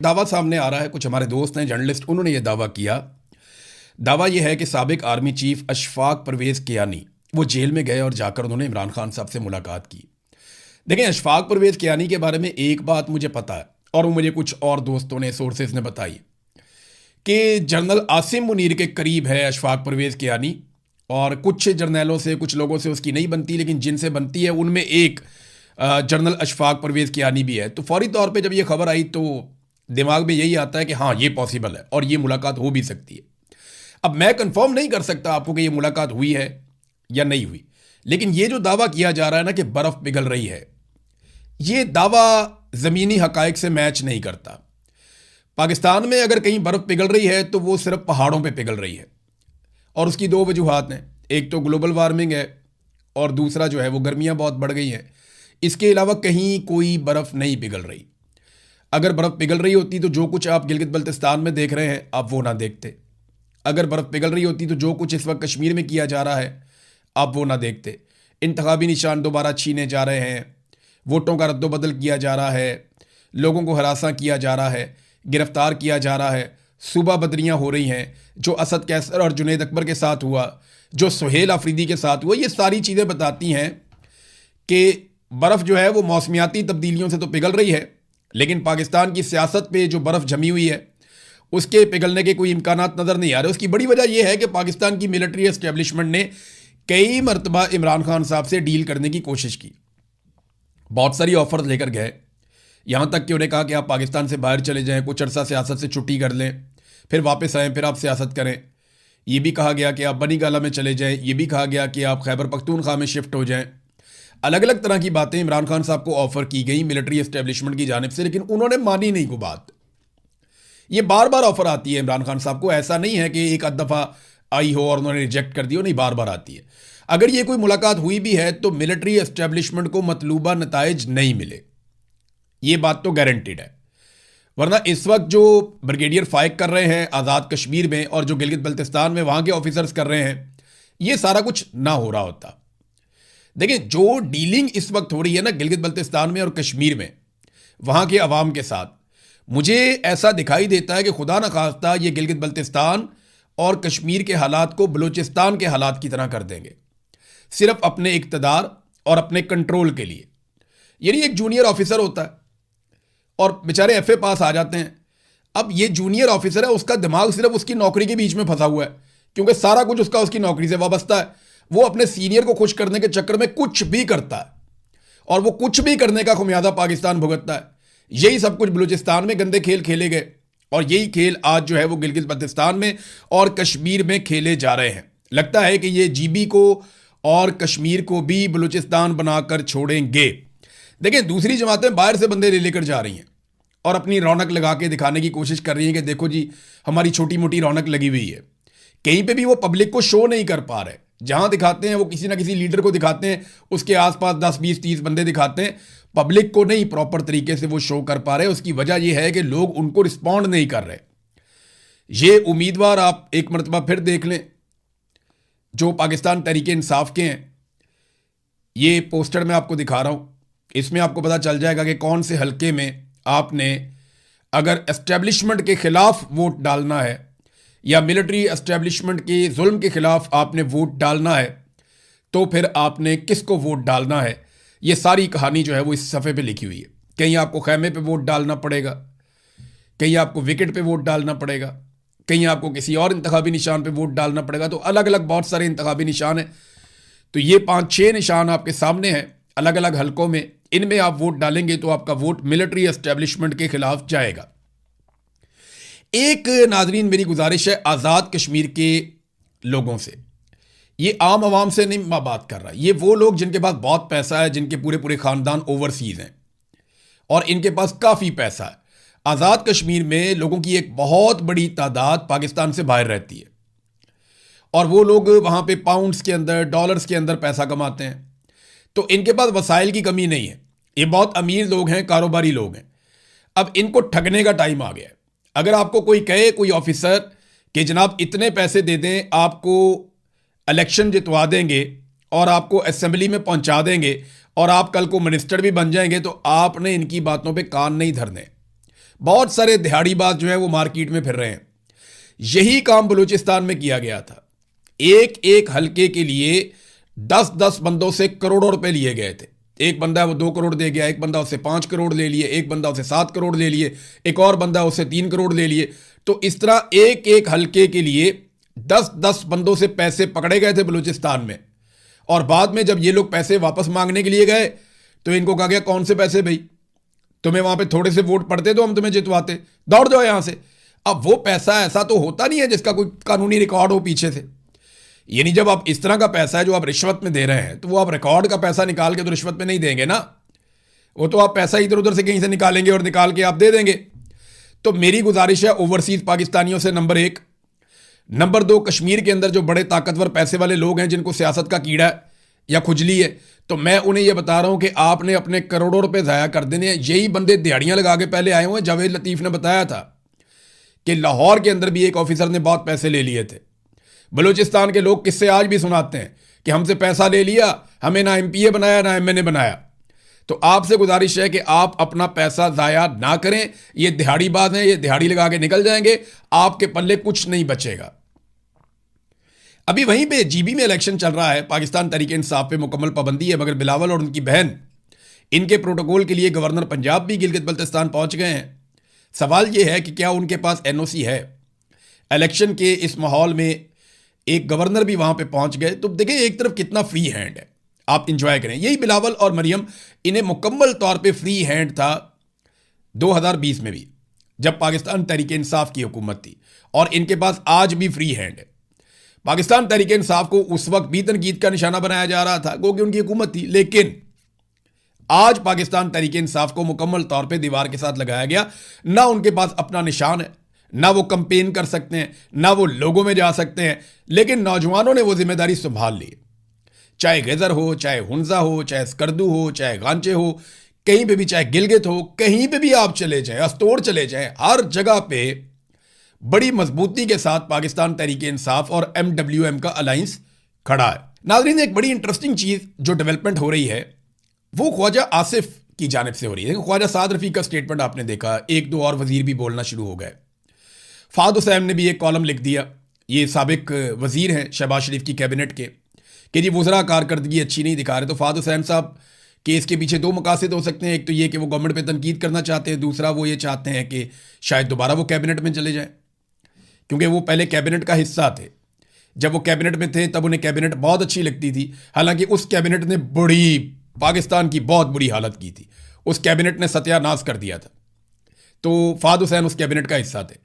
दावा सामने आ रहा है, कुछ हमारे दोस्त हैं जर्नलिस्ट, उन्होंने ये दावा किया। दावा यह है कि साबिक आर्मी चीफ अशफाक परवेज़ कियानी वो जेल में गए और जाकर उन्होंने इमरान खान साहब से मुलाकात की। देखें, अशफाक परवेज़ कियानी के बारे में एक बात मुझे पता है और वो मुझे कुछ और दोस्तों ने, सोर्सेज ने बताई कि जनरल आसिम मुनीर के करीब है अशफाक परवेज़ कियानी, और कुछ जर्नैलों से, कुछ लोगों से उसकी नहीं बनती, लेकिन जिनसे बनती है उनमें एक जनरल अशफाक परवेज़ कियानी भी है। तो फौरी तौर पे जब ये खबर आई तो दिमाग में यही आता है कि हाँ, ये पॉसिबल है और ये मुलाकात हो भी सकती है। अब मैं कंफर्म नहीं कर सकता आपको कि ये मुलाकात हुई है या नहीं हुई, लेकिन ये जो दावा किया जा रहा है ना कि बर्फ़ पिघल रही है, ये दावा ज़मीनी हकायक से मैच नहीं करता। पाकिस्तान में अगर कहीं बर्फ़ पिघल रही है तो वो सिर्फ पहाड़ों पे पिघल रही है, और उसकी दो वजूहात हैं। एक तो ग्लोबल वार्मिंग है और दूसरा जो है वो गर्मियाँ बहुत बढ़ गई हैं। इसके अलावा कहीं कोई बर्फ़ नहीं पिघल रही। अगर बर्फ़ पिघल रही होती तो जो कुछ आप गिलगित बल्तिस्तान में देख रहे हैं आप वो ना देखते। अगर बर्फ़ पिघल रही होती तो जो कुछ इस वक्त कश्मीर में किया जा रहा है आप वो ना देखते। इंतखाबी निशान दोबारा छीने जा रहे हैं, वोटों का रद्दोबदल किया जा रहा है, लोगों को हरासा किया जा रहा है, गिरफ्तार किया जा रहा है, सूबा बदरियाँ हो रही हैं, जो असद कैसर और जुनैद अकबर के साथ हुआ, जो सुहेल अफरीदी के साथ हुआ। ये सारी चीज़ें बताती हैं कि बर्फ़ जो है वो मौसमियाती तब्दीलियों से तो पिघल रही है, लेकिन पाकिस्तान की सियासत पे जो बर्फ़ जमी हुई है उसके पिघलने के कोई इम्कानात नज़र नहीं आ रहे। उसकी बड़ी वजह यह है कि पाकिस्तान की मिलिट्री एस्टेब्लिशमेंट ने कई मरतबा इमरान खान साहब से डील करने की कोशिश की, बहुत सारी ऑफर लेकर गए, यहाँ तक कि उन्हें कहा कि आप पाकिस्तान से बाहर चले जाएं, कुछ अर्सा सियासत से छुट्टी कर लें, फिर वापस आएँ, फिर आप सियासत करें। ये भी कहा गया कि आप बनी गाला में चले जाएं, ये भी कहा गया कि आप खैबर पख्तूनख्वा में शिफ्ट हो जाएं। अलग अलग तरह की बातें इमरान खान साहब को ऑफर की गई मिलिट्री एस्टेब्लिशमेंट की जानिब से, लेकिन उन्होंने मानी नहीं को बात। ये बार बार ऑफर आती है इमरान खान साहब को, ऐसा नहीं है कि एक आध दफ़ा आई हो और उन्होंने रिजेक्ट कर दी हो, नहीं, बार बार आती है। अगर ये कोई मुलाकात हुई भी है तो मिलिट्री एस्टेब्लिशमेंट को मतलूबा नताइज नहीं मिले, ये बात तो गारंटीड है। वरना इस वक्त जो ब्रिगेडियर फाइक कर रहे हैं आज़ाद कश्मीर में और जो गिलगित बल्तिस्तान में वहाँ के ऑफिसर्स कर रहे हैं, ये सारा कुछ ना हो रहा होता। देखिए, जो डीलिंग इस वक्त हो रही है ना गिलगित बल्तिस्तान में और कश्मीर में वहाँ के अवाम के साथ, मुझे ऐसा दिखाई देता है कि खुदा न खास्ता ये गिलगित बल्तिस्तान और कश्मीर के हालात को बलूचिस्तान के हालात की तरह कर देंगे, सिर्फ अपने इक़्तिदार और अपने कंट्रोल के लिए। यानी एक जूनियर ऑफिसर होता है और बेचारे एफए पास आ जाते हैं। अब ये जूनियर ऑफिसर है, उसका दिमाग सिर्फ उसकी नौकरी के बीच में फंसा हुआ है, क्योंकि सारा कुछ उसका उसकी नौकरी से वाबस्ता है। वो अपने सीनियर को खुश करने के चक्कर में कुछ भी करता है और वो कुछ भी करने का खुमियाजा पाकिस्तान भुगतता है। यही सब कुछ बलूचिस्तान में गंदे खेल खेले गए और यही खेल आज जो है वो गिलगित बल्तिस्तान में और कश्मीर में खेले जा रहे हैं। लगता है कि ये जीबी को और कश्मीर को भी बलूचिस्तान बनाकर छोड़ेंगे। देखिए, दूसरी जमातें बाहर से बंदे ले लेकर जा रही हैं और अपनी रौनक लगा के दिखाने की कोशिश कर रही हैं कि देखो जी, हमारी छोटी मोटी रौनक लगी हुई है। कहीं पे भी वो पब्लिक को शो नहीं कर पा रहे। जहां दिखाते हैं वो किसी ना किसी लीडर को दिखाते हैं, उसके आसपास 10 20 30 बंदे दिखाते हैं, पब्लिक को नहीं प्रॉपर तरीके से वो शो कर पा रहे। उसकी वजह यह है कि लोग उनको रिस्पॉन्ड नहीं कर रहे। ये उम्मीदवार आप एक मरतबा फिर देख लें जो पाकिस्तान तहरीक इंसाफ के हैं। ये पोस्टर मैं आपको दिखा रहा हूं, इसमें आपको पता चल जाएगा कि कौन से हलके में आपने अगर एस्टेब्लिशमेंट के खिलाफ वोट डालना है या मिलिट्री एस्टेब्लिशमेंट के जुल्म के खिलाफ आपने वोट डालना है तो फिर आपने किसको वोट डालना है। ये सारी कहानी जो है वो इस सफ़े पे लिखी हुई है। कहीं आपको खैमे पे वोट डालना पड़ेगा, कहीं आपको विकेट पे वोट डालना पड़ेगा, कहीं आपको किसी और इंतखाबी निशान पे वोट डालना पड़ेगा। तो अलग अलग बहुत सारे इंतखाबी निशान हैं। तो ये 5-6 निशान आपके सामने हैं अलग अलग हलकों में। इनमें आप वोट डालेंगे तो आपका वोट मिलिट्री एस्टेब्लिशमेंट के खिलाफ जाएगा। एक नाजरीन मेरी गुजारिश है आज़ाद कश्मीर के लोगों से, ये आम आवाम से नहीं मैं बात कर रहा, ये वो लोग जिनके पास बहुत पैसा है, जिनके पूरे पूरे ख़ानदान ओवरसीज़ हैं और इनके पास काफ़ी पैसा है। आज़ाद कश्मीर में लोगों की एक बहुत बड़ी तादाद पाकिस्तान से बाहर रहती है और वो लोग वहाँ पे पाउंड्स के अंदर, डॉलर्स के अंदर पैसा कमाते हैं। तो इनके पास वसाइल की कमी नहीं है, ये बहुत अमीर लोग हैं, कारोबारी लोग हैं। अब इनको ठगने का टाइम आ गया है। अगर आपको कोई कहे, कोई ऑफिसर, कि जनाब इतने पैसे दे दें, आपको इलेक्शन जितवा देंगे और आपको असेंबली में पहुंचा देंगे और आप कल को मिनिस्टर भी बन जाएंगे, तो आपने इनकी बातों पे कान नहीं धरने। बहुत सारे दिहाड़ीबाज जो हैं वो मार्केट में फिर रहे हैं। यही काम बलूचिस्तान में किया गया था। एक एक हलके के लिए 10-10 बंदों से करोड़ों रुपए लिए गए थे। एक बंदा है वो 2 करोड़ दे गया, एक बंदा उससे 5 करोड़ ले लिए, एक बंदा उससे 7 करोड़ ले लिए, एक और बंदा उससे 3 करोड़ ले लिए। तो इस तरह एक एक हलके के लिए 10-10 बंदों से पैसे पकड़े गए थे बलूचिस्तान में। और बाद में जब ये लोग पैसे वापस मांगने के लिए गए तो इनको कहा गया कौन से पैसे भाई, तुम्हें वहां पे थोड़े से वोट पड़ते तो हम तुम्हें जितवाते, दौड़ जाओ यहां से। अब वो पैसा ऐसा तो होता नहीं है जिसका कोई कानूनी रिकॉर्ड हो पीछे से। यानी जब आप इस तरह का पैसा है जो आप रिश्वत में दे रहे हैं तो वो आप रिकॉर्ड का पैसा निकाल के तो रिश्वत में नहीं देंगे ना, वो तो आप पैसा इधर उधर से कहीं से निकालेंगे और निकाल के आप दे देंगे। तो मेरी गुजारिश है ओवरसीज पाकिस्तानियों से, नंबर 1, नंबर 2, कश्मीर के अंदर जो बड़े ताकतवर पैसे वाले लोग हैं जिनको सियासत का कीड़ा है या खुजली है, तो मैं उन्हें यह बता रहा हूं कि आपने अपने करोड़ों रुपए ज़ाया कर देने। यही बंदे दिहाड़ियां लगा के पहले आए हुए हैं। जावेद लतीफ़ ने बताया था कि लाहौर के अंदर भी एक ऑफिसर ने बहुत पैसे ले लिए थे। बलूचिस्तान के लोग किससे आज भी सुनाते हैं कि हमसे पैसा ले लिया, हमें ना MPA बनाया ना MNA बनाया। तो आपसे गुजारिश है कि आप अपना पैसा ज़ाया ना करें। ये दिहाड़ीबाज हैं, ये दिहाड़ी लगा के निकल जाएंगे, आपके पल्ले कुछ नहीं बचेगा। अभी वहीं पे GB में इलेक्शन चल रहा है। पाकिस्तान तहरीक इंसाफ पे मुकम्मल पाबंदी है, मगर बिलावल और उनकी बहन इनके प्रोटोकॉल के लिए गवर्नर पंजाब भी गिलगित बल्तिस्तान पहुंच गए हैं। सवाल यह है कि क्या उनके पास NOC है। इलेक्शन के इस माहौल में एक गवर्नर भी वहां पे पहुंच गए तो देखिए एक तरफ कितना फ्री हैंड है, आप इंजॉय करें। यही बिलावल और मरियम, इन्हें मुकम्मल तौर पे फ्री हैंड था 2020 में भी जब पाकिस्तान तहरीक इंसाफ की हुकूमत थी, और इनके पास आज भी फ्री हैंड है। पाकिस्तान तहरीक इंसाफ को उस वक्त भी तनकीद का निशाना बनाया जा रहा था क्योंकि उनकी हुकूमत थी, लेकिन आज पाकिस्तान तहरीक इंसाफ को मुकम्मल तौर पे दीवार के साथ लगाया गया। ना उनके पास अपना निशान है, ना वो कंपेन कर सकते हैं, ना वो लोगों में जा सकते हैं, लेकिन नौजवानों ने वो जिम्मेदारी संभाल ली। चाहे गजर हो, चाहे हुंजा हो, चाहे स्कर्दू हो, चाहे गांचे हो, कहीं पे भी, चाहे गिलगित हो, कहीं पे भी आप चले जाएं, अस्तोड़ चले जाएं, हर जगह पे बड़ी मजबूती के साथ पाकिस्तान तहरीक इंसाफ और MWM का अलायंस खड़ा है। नाज़रीन, एक बड़ी इंटरेस्टिंग चीज जो डेवलपमेंट हो रही है वो ख्वाजा आसिफ की जानिब से हो रही है। ख्वाजा साद रफीक का स्टेटमेंट आपने देखा, 1-2 और वजीर भी बोलना शुरू हो गए। फाद हुसैन ने भी एक कॉलम लिख दिया, ये साबिक वजीर हैं शहबाज शरीफ की कैबिनेट के, कि जी वज़रा कारकर्दगी अच्छी नहीं दिखा रहे। तो फाद हुसैन साहब के इसके पीछे 2 मकासद हो सकते हैं। एक तो ये कि वो गवर्नमेंट पे तनकीद करना चाहते हैं, दूसरा वो ये चाहते हैं कि शायद दोबारा वो कैबिनेट में चले जाएं, क्योंकि वो पहले कैबिनेट का हिस्सा थे। जब वो कैबिनेट में थे तब उन्हें कैबिनेट बहुत अच्छी लगती थी, हालांकि उस कैबिनेट ने बड़ी पाकिस्तान की बहुत बुरी हालत की थी। उस कैबिनेट ने सत्यानाश कर दिया था। तो फाद हुसैन उस कैबिनेट का हिस्सा थे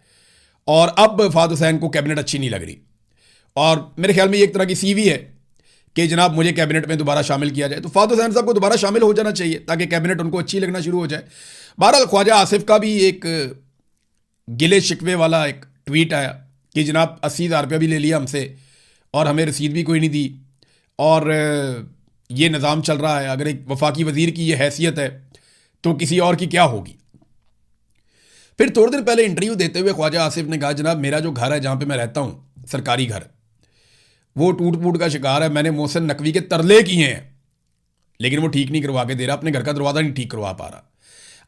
और अब फाद हुसैन को कैबिनेट अच्छी नहीं लग रही, और मेरे ख्याल में एक तरह की CV है कि जनाब मुझे कैबिनेट में दोबारा शामिल किया जाए। तो फाद हुसैन साहब को दोबारा शामिल हो जाना चाहिए ताकि कैबिनेट उनको अच्छी लगना शुरू हो जाए। बहरहाल ख्वाजा आसिफ का भी एक गिले शिकवे वाला एक ट्वीट आया कि जनाब 80,000 रुपया भी ले लिया हमसे और हमें रसीद भी कोई नहीं दी, और ये निज़ाम चल रहा है। अगर एक वफाकी वजीर की ये हैसियत है तो किसी और की क्या होगी। फिर थोड़े दिन पहले इंटरव्यू देते हुए ख्वाजा आसिफ ने कहा, जनाब मेरा जो घर है जहाँ पे मैं रहता हूँ, सरकारी घर, वो टूट फूट का शिकार है। मैंने मोहसिन नकवी के तरले किए हैं लेकिन वो ठीक नहीं करवा के दे रहा, अपने घर का दरवाज़ा नहीं ठीक करवा पा रहा।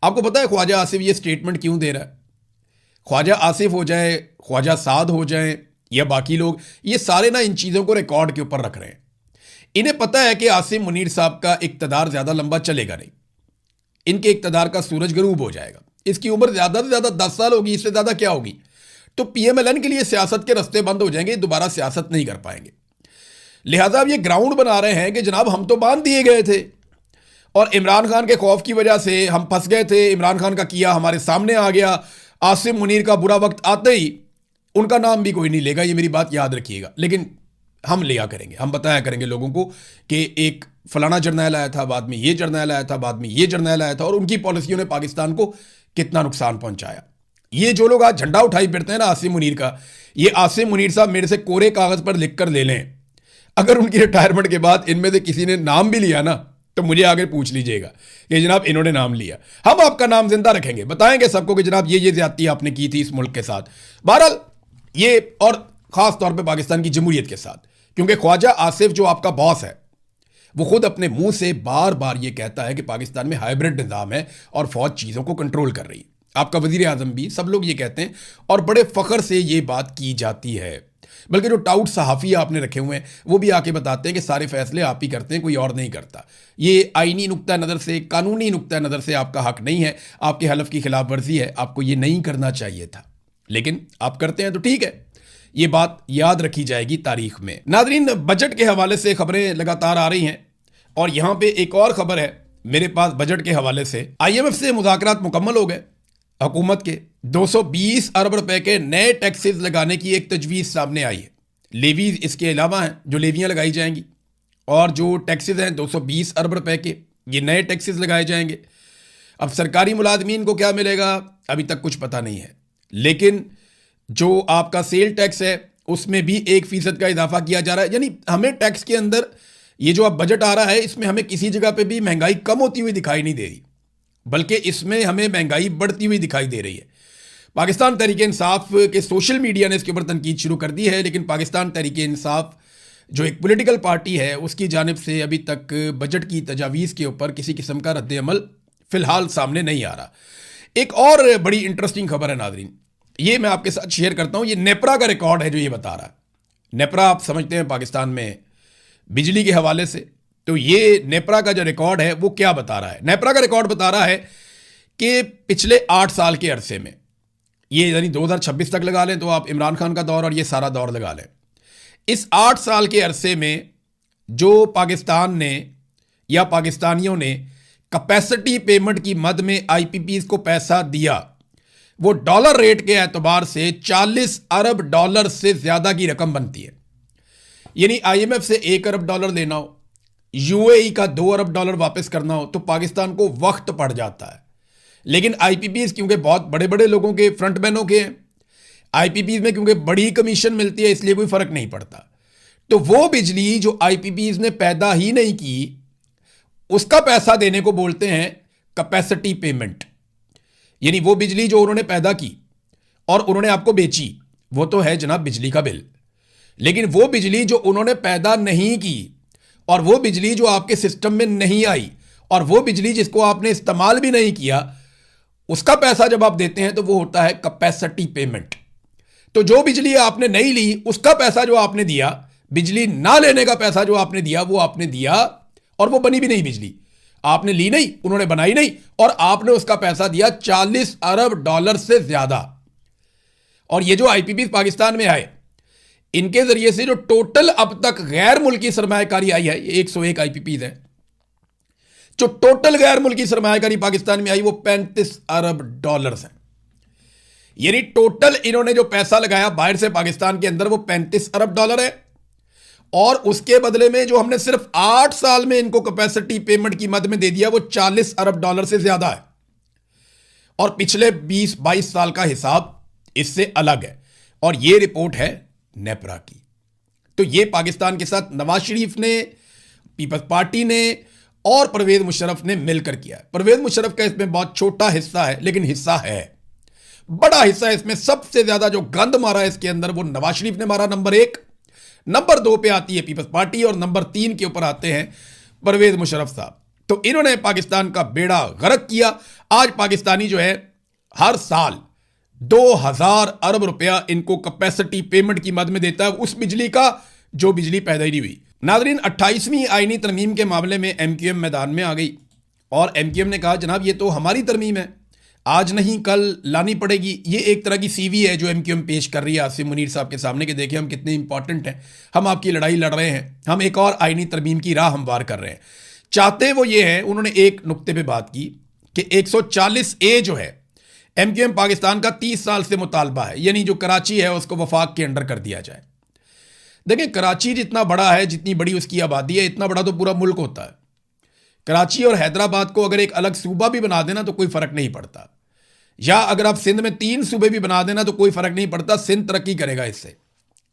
आपको पता है ख्वाजा आसिफ ये स्टेटमेंट क्यों दे रहा है? ख्वाजा आसिफ हो जाए, ख्वाजा साद हो जाए या बाकी लोग, ये सारे ना इन चीज़ों को रिकॉर्ड के ऊपर रख रहे हैं। इन्हें पता है कि आसिम मुनीर साहब का इक़्तिदार ज़्यादा लंबा चलेगा नहीं, इनके इक़्तिदार का सूरज गरूब हो जाएगा। इसकी उम्र ज़्यादा से ज़्यादा 10 साल होगी, इससे ज़्यादा क्या होगी। तो PMLN के लिए सियासत के रास्ते बंद हो जाएंगे, दोबारा सियासत नहीं कर पाएंगे। लिहाजा अब ये ग्राउंड बना रहे हैं कि जनाब हम तो बांध दिए गए थे और इमरान खान के खौफ की वजह से हम फंस गए थे, इमरान खान का किया हमारे सामने आ गया। आसिम मुनीर का बुरा वक्त आते ही उनका नाम भी कोई नहीं लेगा, ये मेरी बात याद रखिएगा, लेकिन हम लिया करेंगे, हम बताया करेंगे लोगों को कि एक फलाना जर्नैल आया था, बाद में ये जर्नैल आया था, बाद में ये जर्नैल आया था, और उनकी पॉलिसियों ने पाकिस्तान को कितना नुकसान पहुंचाया। ये जो लोग आज झंडा उठाई फिरते हैं ना आसिम मुनीर का, ये आसिम मुनीर साहब मेरे से कोरे कागज पर लिख कर ले लें, अगर उनकी रिटायरमेंट के बाद इनमें से किसी ने नाम भी लिया ना तो मुझे आगे पूछ लीजिएगा कि जनाब इन्होंने नाम लिया, हम आपका नाम जिंदा रखेंगे, बताएंगे सबको कि जनाब ये ज्यादती आपने की थी इस मुल्क के साथ। बहरहाल ये, और खास तौर पे पाकिस्तान की जमहूरियत के साथ, क्योंकि ख्वाजा आसिफ जो आपका बॉस है वो खुद अपने मुंह से बार बार ये कहता है कि पाकिस्तान में हाइब्रिड निज़ाम है और फौज चीज़ों को कंट्रोल कर रही है। आपका वजीर आजम भी, सब लोग ये कहते हैं और बड़े फख्र से ये बात की जाती है। बल्कि जो टाउट सहाफ़ी आपने रखे हुए हैं वो भी आके बताते हैं कि सारे फैसले आप ही करते हैं, कोई और नहीं करता। ये आईनी नुक्ता नज़र से, कानूनी नुक्ता नज़र से आपका हक नहीं है, आपके हलफ की खिलाफ वर्जी है, आपको ये नहीं करना चाहिए था, लेकिन आप करते हैं तो ठीक है। ये बात याद रखी जाएगी तारीख में। नाजरीन, बजट के हवाले से खबरें लगातार आ रही हैं और यहाँ पे एक और खबर है मेरे पास बजट के हवाले से। IMF से मुज़ाकरात मुकम्मल हो गए। हुकूमत के 220 अरब रुपए के नए टैक्सेस लगाने की एक तजवीज़ सामने आई है। लेवीज इसके अलावा हैं जो लेवियाँ लगाई जाएंगी, और जो टैक्सेस हैं 220 अरब रुपए के, ये नए टैक्सेस लगाए जाएंगे। अब सरकारी मुलाजमीन को क्या मिलेगा अभी तक कुछ पता नहीं है, लेकिन जो आपका सेल टैक्स है उसमें भी 1% का इजाफा किया जा रहा है। यानी हमें टैक्स के अंदर ये जो अब बजट आ रहा है इसमें हमें किसी जगह पे भी महंगाई कम होती हुई दिखाई नहीं दे रही, बल्कि इसमें हमें महंगाई बढ़ती हुई दिखाई दे रही है। पाकिस्तान तहरीक इंसाफ के सोशल मीडिया ने इसके ऊपर तनकीद शुरू कर दी है, लेकिन पाकिस्तान तहरीक इंसाफ जो एक पॉलिटिकल पार्टी है उसकी जानिब से अभी तक बजट की तजावीज़ के ऊपर किसी किस्म का रद्द अमल फ़िलहाल सामने नहीं आ रहा। एक और बड़ी इंटरेस्टिंग खबर है नाजरीन, ये मैं आपके साथ शेयर करता हूँ। ये नेपरा का रिकॉर्ड है जो ये बता रहा है। नेपरा आप समझते हैं पाकिस्तान में बिजली के हवाले से, तो ये नेपरा का जो रिकॉर्ड है वो क्या बता रहा है। नेपरा का रिकॉर्ड बता रहा है कि पिछले 8 साल के अरसे में, ये यानी 2026 तक लगा लें तो आप इमरान खान का दौर और ये सारा दौर लगा लें, इस 8 साल के अरसे में जो पाकिस्तान ने या पाकिस्तानियों ने कैपेसिटी पेमेंट की मद में IPPs को पैसा दिया, वो डॉलर रेट के एतबार से 40 अरब डॉलर से ज़्यादा की रकम बनती है। यानी IMF से 1 अरब डॉलर लेना हो, UAE का 2 अरब डॉलर वापस करना हो तो पाकिस्तान को वक्त पड़ जाता है। लेकिन IPPs क्योंकि बहुत बड़े बड़े लोगों के, फ्रंटमैनों के हैं, IPPs में क्योंकि बड़ी कमीशन मिलती है इसलिए कोई फ़र्क नहीं पड़ता। तो वो बिजली जो IPPs ने पैदा ही नहीं की उसका पैसा देने को बोलते हैं कैपेसिटी पेमेंट। यानी वो बिजली जो उन्होंने पैदा की और उन्होंने आपको बेची वो तो है जनाब बिजली का बिल, लेकिन वो बिजली जो उन्होंने पैदा नहीं की और वो बिजली जो आपके सिस्टम में नहीं आई और वो बिजली जिसको आपने इस्तेमाल भी नहीं किया, उसका पैसा जब आप देते हैं तो वो होता है कैपेसिटी पेमेंट। तो जो बिजली आपने नहीं ली उसका पैसा जो आपने दिया, बिजली ना लेने का पैसा जो आपने दिया वो आपने दिया और वो बनी भी नहीं बिजली, आपने ली नहीं, उन्होंने बनाई नहीं, और आपने उसका पैसा दिया 40 अरब डॉलर से ज्यादा। और ये जो IPPs पाकिस्तान में आए इनके जरिए से जो टोटल अब तक गैर मुल्की सरमायाकारी आई है, 101 IPPs है, जो टोटल गैर मुल्की सरमायाकारी पाकिस्तान में आई वो 35 अरब डॉलर है। यानी टोटल इन्होंने जो पैसा लगाया बाहर से पाकिस्तान के अंदर वो 35 अरब डॉलर है, और उसके बदले में जो हमने सिर्फ 8 साल में इनको कैपेसिटी पेमेंट की मद में दे दिया वो 40 अरब डॉलर से ज्यादा है। और पिछले 20-22 साल का हिसाब इससे अलग है, और ये रिपोर्ट है नेपरा की। तो ये पाकिस्तान के साथ नवाज शरीफ ने, पीपल्स पार्टी ने और परवेज मुशर्रफ ने मिलकर किया है। परवेज मुशर्रफ का इसमें बहुत छोटा हिस्सा है, लेकिन हिस्सा है, बड़ा हिस्सा है इसमें। सबसे ज्यादा जो गंद मारा है इसके अंदर वो नवाज शरीफ ने मारा, नंबर 1। नंबर 2 पे आती है पीपल्स पार्टी और नंबर 3 के ऊपर आते हैं परवेज मुशर्रफ साहब। तो इन्होंने पाकिस्तान का बेड़ा गर्क किया। आज पाकिस्तानी जो है हर साल 2000 अरब रुपया इनको कैपेसिटी पेमेंट की मद में देता है, उस बिजली का जो बिजली पैदा ही नहीं हुई। नाजरीन, 28वीं आईनी तरमीम के मामले में MQM मैदान में आ गई और MQM ने कहा जनाब ये तो हमारी तरमीम है, आज नहीं कल लानी पड़ेगी। ये एक तरह की CV है जो MQM पेश कर रही है आसिम मुनीर साहब के सामने कि देखिए हम कितने इंपॉर्टेंट हैं, हम आपकी लड़ाई लड़ रहे हैं, हम एक और आईनी तरमीम की राह हमवार कर रहे हैं। चाहते वो ये है, उन्होंने एक नुक्ते पे बात की कि 140A जो है MQM पाकिस्तान का 30 साल से मुतालबा है, यानी जो कराची है उसको वफाक के अंडर कर दिया जाए। देखिए कराची जितना बड़ा है, जितनी बड़ी उसकी आबादी है, इतना बड़ा तो पूरा मुल्क होता है। कराची और हैदराबाद को अगर एक अलग सूबा भी बना देना तो कोई फर्क नहीं पड़ता, या अगर आप सिंध में 3 सूबे भी बना देना तो कोई फर्क नहीं पड़ता, सिंध तरक्की करेगा इससे।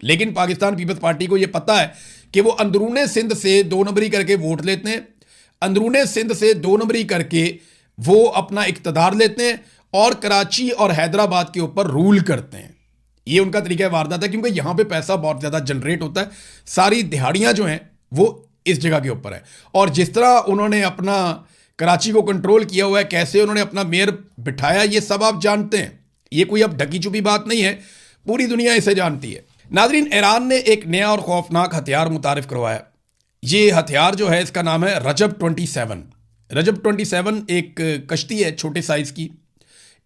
लेकिन पाकिस्तान पीपल्स पार्टी को यह पता है कि वो अंदरूने सिंध से 2 नंबरी करके वोट लेते हैं, अंदरूने सिंध से 2 नंबरी करके वो अपना इक्तदार लेते हैं और कराची और हैदराबाद के ऊपर रूल करते हैं। ये उनका तरीका वारदात है, क्योंकि यहां पे पैसा बहुत ज्यादा जनरेट होता है, सारी दिहाड़ियां जो हैं वो इस जगह के ऊपर है। और जिस तरह उन्होंने अपना कराची को कंट्रोल किया हुआ है, कैसे उन्होंने अपना मेयर बिठाया, ये सब आप जानते हैं। ये कोई अब ढकी छुपी बात नहीं है, पूरी दुनिया इसे जानती है। नाजरीन, ईरान ने एक नया और खौफनाक हथियार मुतारिफ करवाया। ये हथियार जो है इसका नाम है रजब 27। रजब 27 एक कश्ती है छोटे साइज़ की।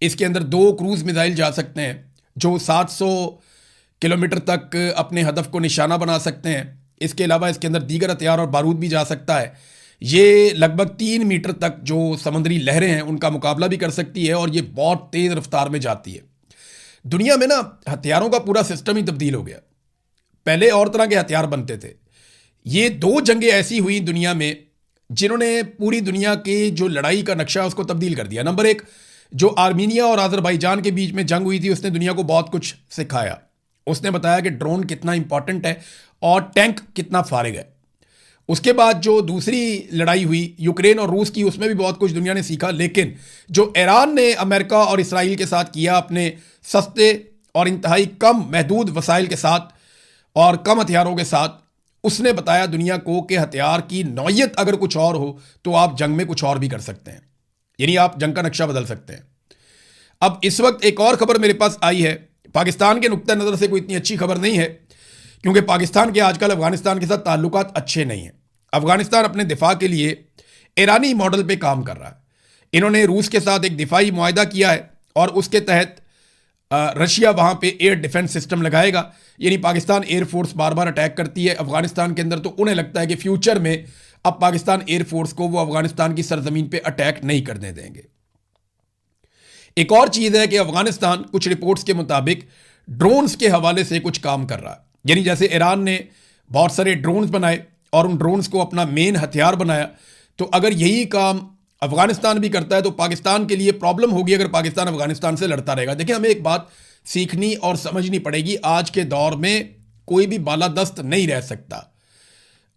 इसके अंदर 2 क्रूज़ मिसाइल जा सकते हैं जो 700 किलोमीटर तक अपने हदफ को निशाना बना सकते हैं। इसके अलावा इसके अंदर दीगर हथियार और बारूद भी जा सकता है। ये लगभग 3 मीटर तक जो समुद्री लहरें हैं उनका मुकाबला भी कर सकती है और ये बहुत तेज़ रफ्तार में जाती है। दुनिया में ना हथियारों का पूरा सिस्टम ही तब्दील हो गया। पहले और तरह के हथियार बनते थे। ये 2 जंगें ऐसी हुई दुनिया में जिन्होंने पूरी दुनिया के जो लड़ाई का नक्शा है उसको तब्दील कर दिया। नंबर 1, जो आर्मीनिया और अज़रबैजान के बीच में जंग हुई थी, उसने दुनिया को बहुत कुछ सिखाया। उसने बताया कि ड्रोन कितना इंपॉर्टेंट है और टैंक कितना फारिग है। उसके बाद जो दूसरी लड़ाई हुई यूक्रेन और रूस की, उसमें भी बहुत कुछ दुनिया ने सीखा। लेकिन जो ईरान ने अमेरिका और इसराइल के साथ किया, अपने सस्ते और इंतहाई कम महदूद वसाइल के साथ और कम हथियारों के साथ, उसने बताया दुनिया को कि हथियार की नौयत अगर कुछ और हो तो आप जंग में कुछ और भी कर सकते हैं, यानी आप जंग का नक्शा बदल सकते हैं। अब इस वक्त एक और खबर मेरे पास आई है। पाकिस्तान के नुक्ता नज़र से कोई इतनी अच्छी खबर नहीं है, क्योंकि पाकिस्तान के आजकल अफगानिस्तान के साथ ताल्लुकात अच्छे नहीं हैं। अफगानिस्तान अपने दिफा के लिए ईरानी मॉडल पे काम कर रहा है। इन्होंने रूस के साथ एक दिफाई मुआहदा किया है और उसके तहत रशिया वहाँ पे एयर डिफेंस सिस्टम लगाएगा। यानी पाकिस्तान एयरफोर्स बार बार अटैक करती है अफगानिस्तान के अंदर, तो उन्हें लगता है कि फ्यूचर में अब पाकिस्तान एयरफोर्स को वो अफगानिस्तान की सरजमीन पे अटैक नहीं करने देंगे। एक और चीज़ है कि अफगानिस्तान कुछ रिपोर्ट्स के मुताबिक ड्रोन्स के हवाले से कुछ काम कर रहा है। यानी जैसे ईरान ने बहुत सारे ड्रोन्स बनाए और उन ड्रोन्स को अपना मेन हथियार बनाया, तो अगर यही काम अफगानिस्तान भी करता है तो पाकिस्तान के लिए प्रॉब्लम होगी अगर पाकिस्तान अफगानिस्तान से लड़ता रहेगा। देखिए, हमें एक बात सीखनी और समझनी पड़ेगी। आज के दौर में कोई भी बालादस्त नहीं रह सकता।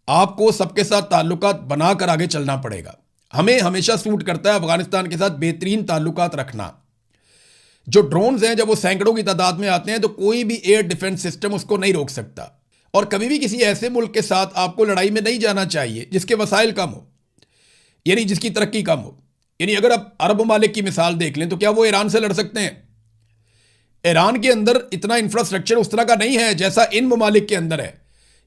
आपको सबके साथ ताल्लुकात बनाकर आगे चलना पड़ेगा। हमें हमेशा सूट करता है अफगानिस्तान के साथ बेहतरीन ताल्लुकात रखना। जो ड्रोन्स हैं, जब वो सैकड़ों की तादाद में आते हैं तो कोई भी एयर डिफेंस सिस्टम उसको नहीं रोक सकता। और कभी भी किसी ऐसे मुल्क के साथ आपको लड़ाई में नहीं जाना चाहिए जिसके वसाइल कम हो, यानी जिसकी तरक्की कम हो। यानी अगर आप अरब ममालिक की मिसाल देख लें तो क्या वो ईरान से लड़ सकते हैं? ईरान के अंदर इतना इंफ्रास्ट्रक्चर उस तरह का नहीं है जैसा इन ममालिक के अंदर है।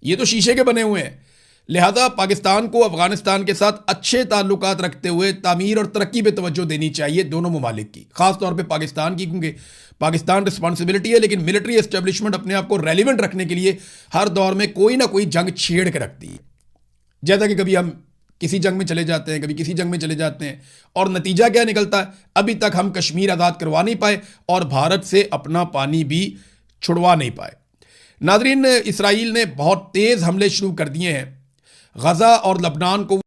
ये तो शीशे के बने हुए हैं। लिहाजा पाकिस्तान को अफगानिस्तान के साथ अच्छे ताल्लुकात रखते हुए तामीर और तरक्की पे तवज्जो देनी चाहिए दोनों ममालिक की, खास तौर पे पाकिस्तान की, क्योंकि पाकिस्तान रिस्पॉन्सिबिलिटी है, लेकिन मिलिट्री एस्टेब्लिशमेंट अपने आप को रेलिवेंट रखने के लिए हर दौर में कोई ना कोई जंग छेड़ के रखती है। जैसा कि कभी हम किसी जंग में चले जाते हैं, कभी किसी जंग में चले जाते हैं, और नतीजा क्या निकलता है? अभी तक हम कश्मीर आज़ाद करवा नहीं पाए और भारत से अपना पानी भी छुड़वा नहीं पाए। नाजरीन, इसराइल ने बहुत तेज़ हमले शुरू कर दिए हैं। गज़ा और लबनान को